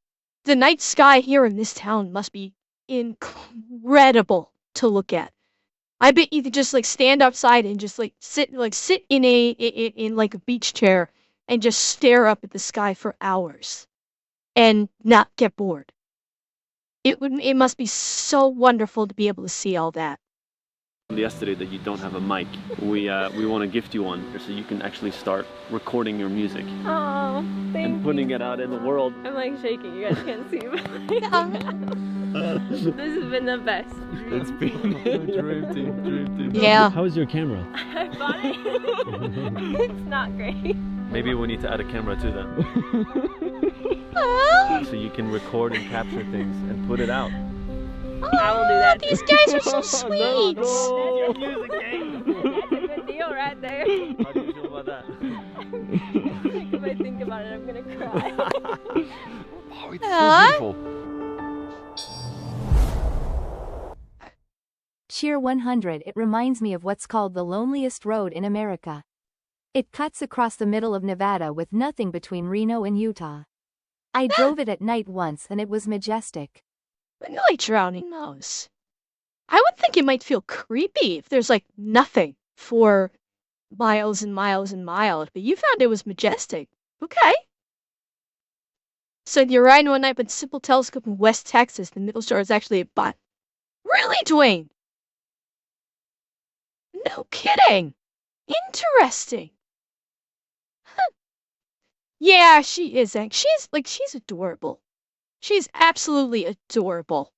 the night sky here in this town must be incredible to look at. I bet you could just like stand outside and just like sit in a beach chair and just stare up at the sky for hours and not get bored. It must be so wonderful to be able to see all that. Yesterday that you don't have a mic. We want to gift you one so you can actually start recording your music Oh, thank and putting it out in the world. I'm like shaking. You guys can't see, but this has been the best. It's been a dream team. Yeah. How is your camera? I bought it. It's not great. Maybe we need to add a camera to that. So you can record and capture things and put it out. I will do that. These guys are so sweet. That's a good deal right there. How do you feel about that? If I think about it, I'm gonna cry. Oh, it's so beautiful. Cheer 100. It reminds me of what's called the loneliest road in America. It cuts across the middle of Nevada with nothing between Reno and Utah. I drove it at night once and it was majestic. But no, like drowning mouse. I would think it might feel creepy if there's like nothing for miles and miles and miles, but you found it was majestic. Okay. So you're riding one night with a simple telescope in West Texas. The middle star is actually a bot. Really, Dwayne? No kidding. Interesting. Huh. Yeah, she is. She's adorable. She's absolutely adorable.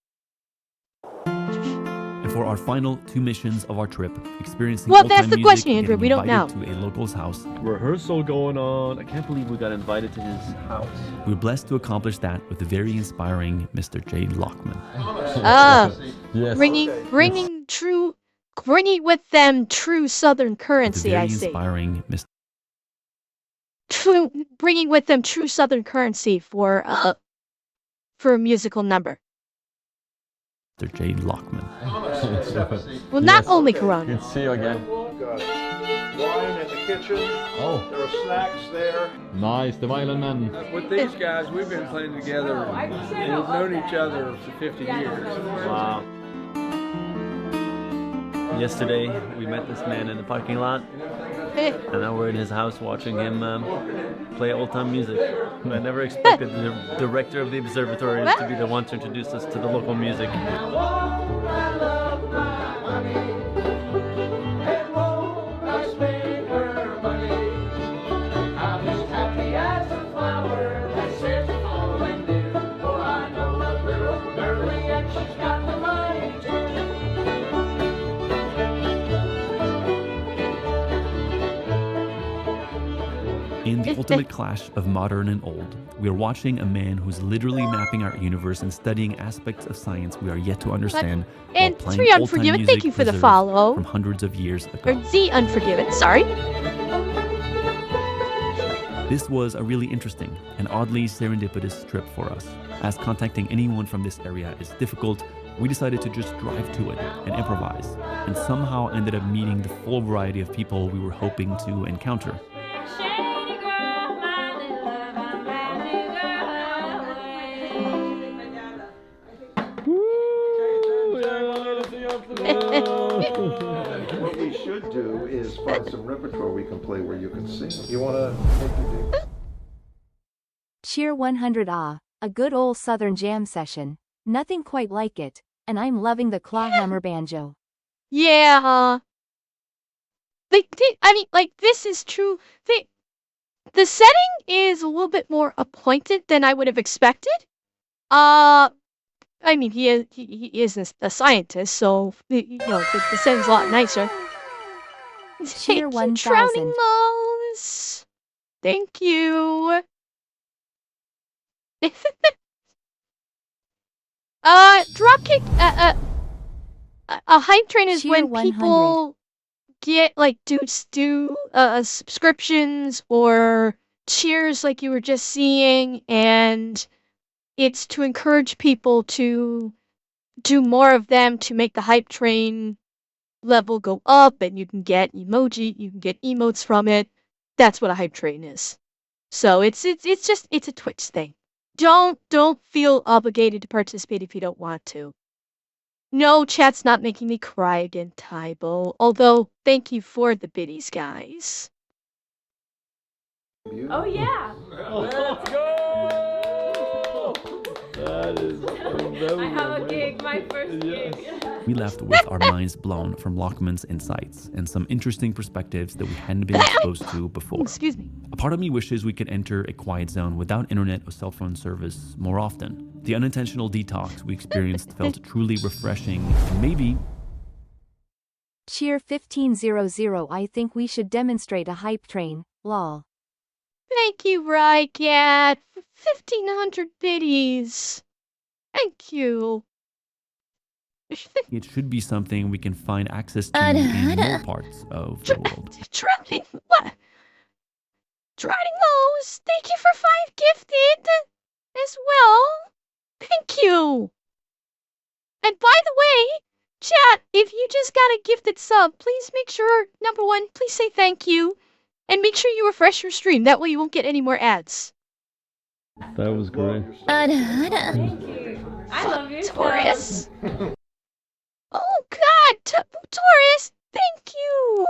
And for our final 2 missions of our trip, experiencing Well, old that's time the music question, and Andrew. getting We don't know. invited to a local's house. Rehearsal going on. I can't believe we got invited to his house. We were blessed to accomplish that with the very inspiring Mr. J. Lochman. Ah, Yes. bringing true bringing with them true Southern With a currency, very I see. inspiring Bringing with them true Southern currency for a musical number. Mr. J. Lochman. Well, not only Corona. Good to see you again. Got wine in the kitchen. Oh. There are snacks there. Nice, the violin man. With these guys, we've been playing together and we've known each other for 50 years. Wow. Yesterday, we met this man in the parking lot, and now we're in his house watching him play old-time music. I never expected the director of the observatory to be the one to introduce us to the local music. In the ultimate clash of modern and old, we are watching a man who's literally mapping our universe and studying aspects of science we are yet to understand. And while playing Three old-time Unforgiven, music thank you for the preserved follow. from hundreds of years ago. Or Z Unforgiven, sorry. This was a really interesting and oddly serendipitous trip for us. As contacting anyone from this area is difficult, we decided to just drive to it and improvise, and somehow ended up meeting the full variety of people we were hoping to encounter. What we should do is find some repertoire we can play where you can sing. You want to take your date? Cheer 100 a good old Southern jam session. Nothing quite like it, and I'm loving the clawhammer banjo. Yeah. I mean, like, this is true. The setting is a little bit more appointed than I would have expected. I mean, he is a scientist, so the setting's a lot nicer. Cheer 1000. Drowning Mouse. Thank you. Dropkick. A hype train is Cheer when 100. people get like do subscriptions or cheers, like you were just seeing, and it's to encourage people to do more of them to make the hype train level go up, and you can get emotes from it. That's what a hype train is. So it's a Twitch thing. Don't feel obligated to participate if you don't want to. No, chat's not making me cry again, Tybo. Although, thank you for the biddies, guys. Oh yeah. Let's go! That is I have a gig, my first gig. We left with our minds blown from Lochman's insights and some interesting perspectives that we hadn't been exposed to before. Excuse me. A part of me wishes we could enter a quiet zone without internet or cell phone service more often. The unintentional detox we experienced felt truly refreshing, and maybe... Cheer 1500. I think we should demonstrate a hype train, lol. Thank you, Rycat, for 1,500 biddies. Thank you. it should be something we can find access to in more parts of the world. Drowning, what? Drowning Mouse, thank you for 5 gifted as well. Thank you. And by the way, chat, if you just got a gifted sub, please make sure, number 1, please say thank you. And make sure you refresh your stream. That way you won't get any more ads. That was great. Thank you. I love your Taurus. Oh God, Taurus, thank you.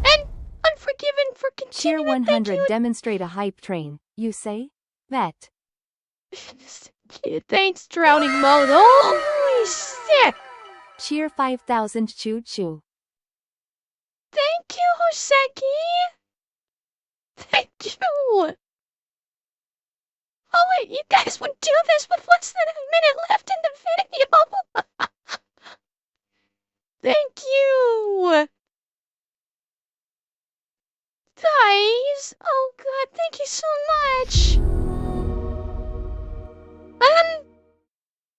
And Unforgiven for Cheer continuing. 100. Demonstrate a hype train. You say? Vet. Thanks, Drowning Mode. Holy shit. Cheer 5000. Choo choo. Thank you, Hoseki. Thank you. Oh wait, you guys would do this with less than a minute left in the video. Thank you. Guys, oh God, thank you so much.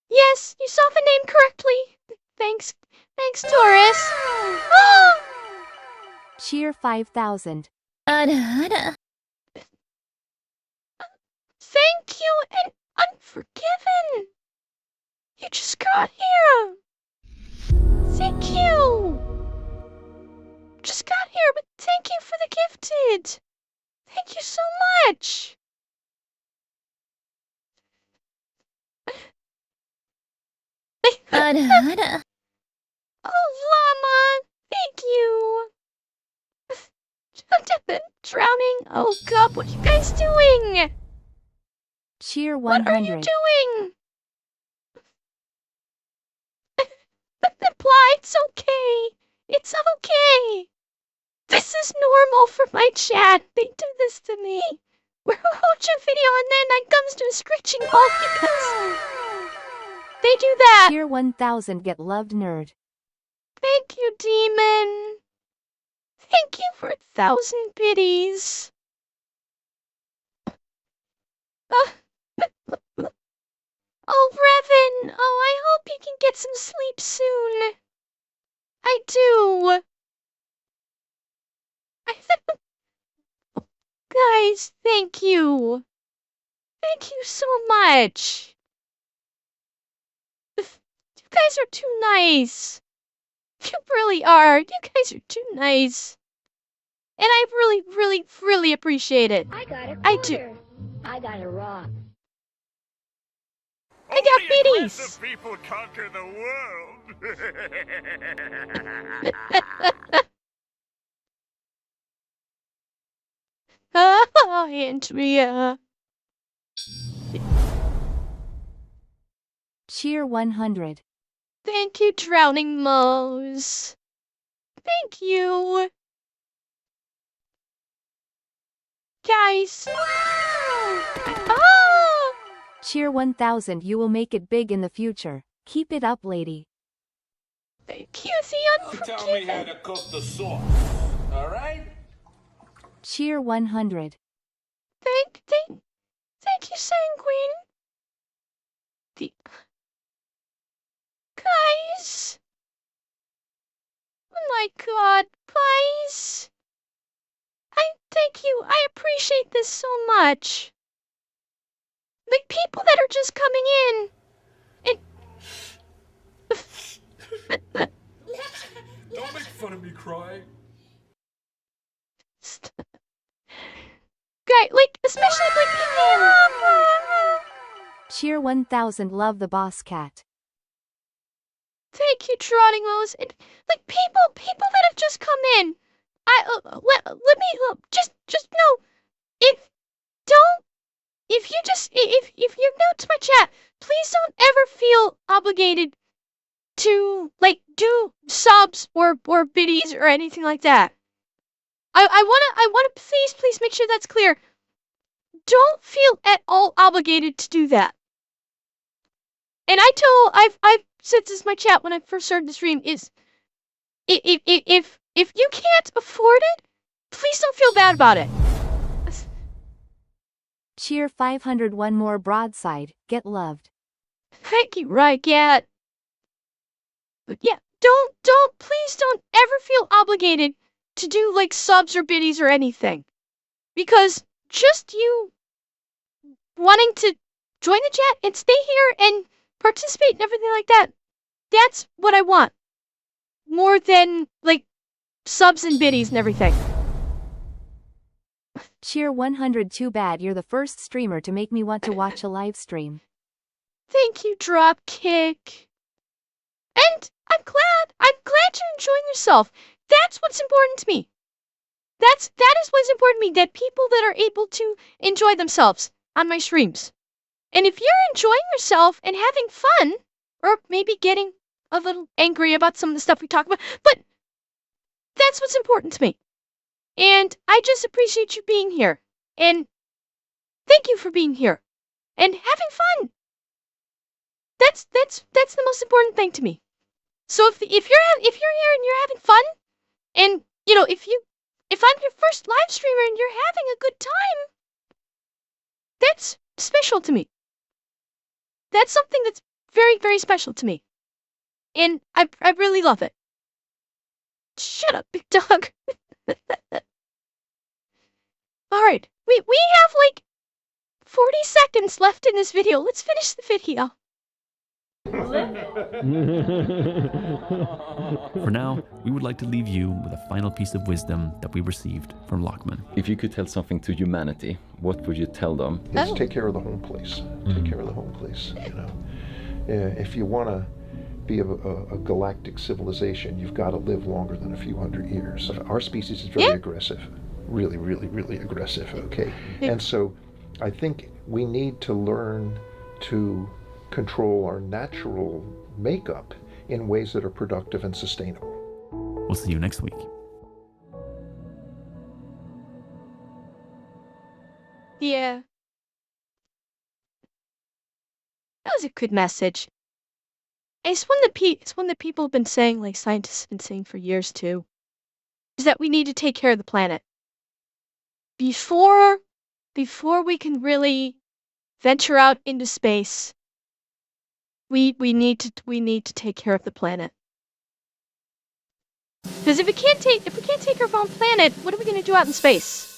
Yes, you saw the name correctly. Thanks. Thanks, Taurus. Cheer 5000. Thank you and Unforgiven. You just got here. Thank you. Just got here, but thank you for the gifted. Thank you so much. Oh, Llama, thank you. Drowning. Oh God, what are you guys doing? Cheer 100. What are you doing? Reply, it's okay. It's okay. This is normal for my chat. They do this to me. We're watch a video and then it comes to a screeching halt because they do that. Cheer 1000. Get loved, nerd. Thank you, Demon. Thank you for 1,000 biddies. Oh, Revan. Oh, I hope you can get some sleep soon. I do. Guys, thank you. Thank you so much. You guys are too nice. You really are. You guys are too nice. And I really appreciate it. I got a quarter. I do. I got a rock. I got biddies. People conquer the world. Oh, Andrea. Cheer 100. Thank you, Drowning Moe's. Thank you. Guys. Cheer 1000. You will make it big in the future. Keep it up, lady. Thank you, the Unforgiven. Tell me how to cook the sauce, all right? Cheer 100. Thank you, Sanguine. Guys. Oh my God, guys. Thank you. I appreciate this so much. Like people that are just coming in and Don't make fun of me crying. Guy, like especially like people. Cheer 1000. Love the boss cat. Thank you, Trotting Rose. And like people that have just come in. Let me just know if you're new to my chat, please don't ever feel obligated to like do subs or biddies or anything like that. I wanna please make sure that's clear. Don't feel at all obligated to do that. And I've said this in my chat when I first started the stream is if you can't afford it, please don't feel bad about it. Cheer 500. One more broadside. Get loved. Thank you, Rygat. But yeah, please don't ever feel obligated to do like subs or biddies or anything. Because just you wanting to join the chat and stay here and participate and everything like that, that's what I want. More than like subs and biddies and everything. Cheer 100. Too bad you're the first streamer to make me want to watch a live stream. Thank you, Dropkick. And I'm glad you're enjoying yourself. That's what's important to me. That is what's important to me, that people that are able to enjoy themselves on my streams. And if you're enjoying yourself and having fun, or maybe getting a little angry about some of the stuff we talk about, but that's what's important to me. And I just appreciate you being here. And thank you for being here. And having fun. That's the most important thing to me. So if you're here and you're having fun, and you know, if I'm your first live streamer and you're having a good time, that's special to me. That's something that's very, very special to me. And I really love it. Shut up, big dog. Alright, we have like 40 seconds left in this video. Let's finish the video. For now, we would like to leave you with a final piece of wisdom that we received from Lochman. If you could tell something to humanity, what would you tell them? It's take care of the home place. Take care of the home place, you know. If you want to be a galactic civilization, you've got to live longer than a few hundred years. Our species is very aggressive. Really, really, really aggressive, okay? And so I think we need to learn to control our natural makeup in ways that are productive and sustainable. We'll see you next week. Yeah. That was a good message. It's one that people have been saying, like scientists have been saying for years too. Is that we need to take care of the planet. Before we can really venture out into space, we need to take care of the planet. Because if we can't take care of our own planet, what are we gonna do out in space?